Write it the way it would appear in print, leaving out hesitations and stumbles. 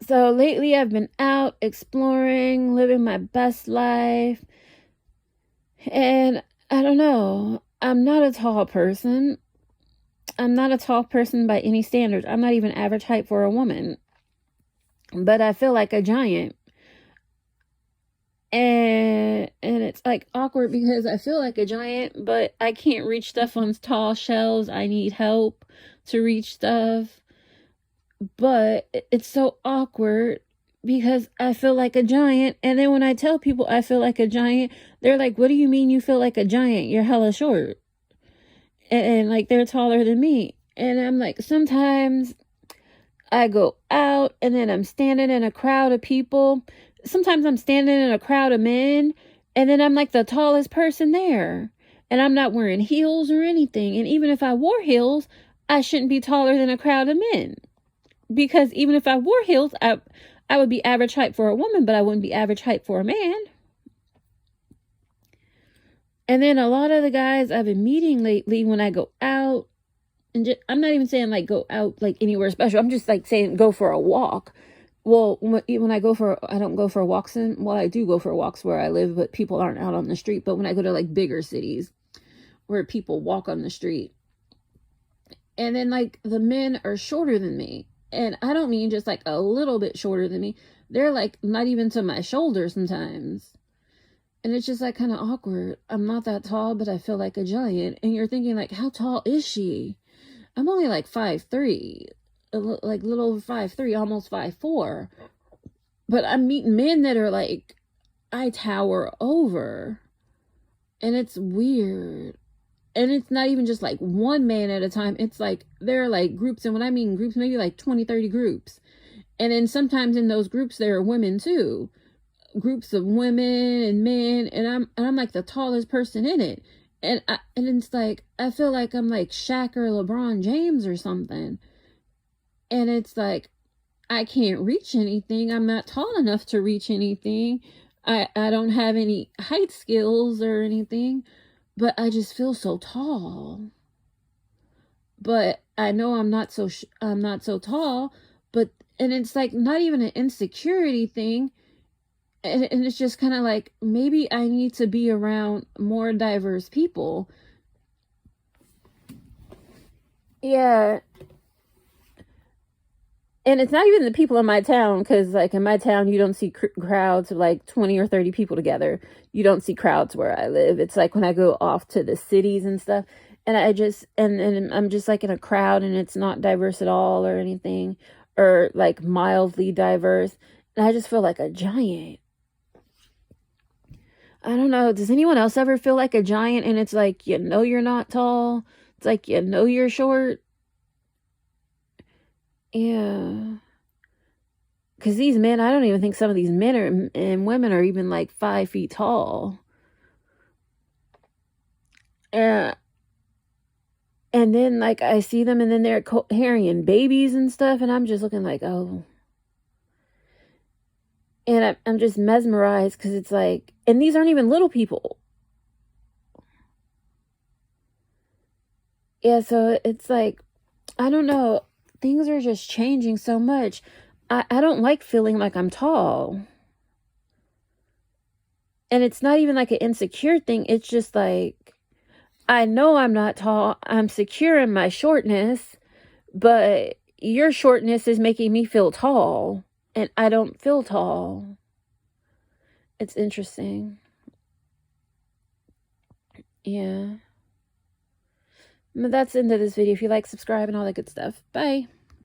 So lately I've been out exploring, living my best life. And I don't know, I'm not a tall person. I'm not a tall person by any standards. I'm not even average height for a woman. But I feel like a giant. And it's like awkward because I feel like a giant, but I can't reach stuff on tall shelves. I need help to reach stuff. But it's so awkward because I feel like a giant. And then when I tell people I feel like a giant, they're like, what do you mean you feel like a giant? You're hella short. And like they're taller than me. And I'm like, sometimes I go out and then I'm standing in a crowd of people. Sometimes I'm standing in a crowd of men and then I'm like the tallest person there. And I'm not wearing heels or anything. And even if I wore heels, I shouldn't be taller than a crowd of men. Because even if I wore heels, I would be average height for a woman, but I wouldn't be average height for a man. And then a lot of the guys I've been meeting lately when I go out, and I'm not even saying like go out like anywhere special. I'm just like saying go for a walk. Well, when I don't go for walks I do go for walks where I live, but people aren't out on the street. But when I go to like bigger cities where people walk on the street, and then like the men are shorter than me. And I don't mean just like a little bit shorter than me. They're like not even to my shoulder sometimes. And it's just like kind of awkward. I'm not that tall, but I feel like a giant. And you're thinking like, how tall is she? I'm only like 5'3", like little over 5'3", almost 5'4". But I'm meeting men that are like, I tower over. And it's weird. And it's not even just like one man at a time. It's like there are like groups, and when I mean groups, maybe like 20, 30 groups. And then sometimes in those groups there are women too. Groups of women and men, and I'm like the tallest person in it. And it's like I feel like I'm like Shaq or LeBron James or something. And it's like I can't reach anything. I'm not tall enough to reach anything. I don't have any height skills or anything, but I just feel so tall. But I know I'm not so tall, but and it's like not even an insecurity thing. And it's just kind of like maybe I need to be around more diverse people. Yeah. And it's not even the people in my town, because like in my town you don't see crowds of like 20 or 30 people together. You don't see crowds where I live. It's like when I go off to the cities and stuff, and I just and I'm just like in a crowd and it's not diverse at all or anything, or like mildly diverse, and I just feel like a giant. I don't know. Does anyone else ever feel like a giant and it's like, you're not tall? It's like, you're short? Yeah. Because these men, I don't even think some of these men and women are even like 5 feet tall. Uh, and then like I see them and then they're carrying babies and stuff. And I'm just looking like, oh. And I'm just mesmerized because it's like, and these aren't even little people. Yeah, so it's like, I don't know. Things are just changing so much. I don't like feeling like I'm tall. And it's not even like an insecure thing. It's just like, I know I'm not tall. I'm secure in my shortness, but your shortness is making me feel tall. And I don't feel tall. It's interesting. Yeah. But that's the end of this video. If you like, subscribe, and all that good stuff. Bye.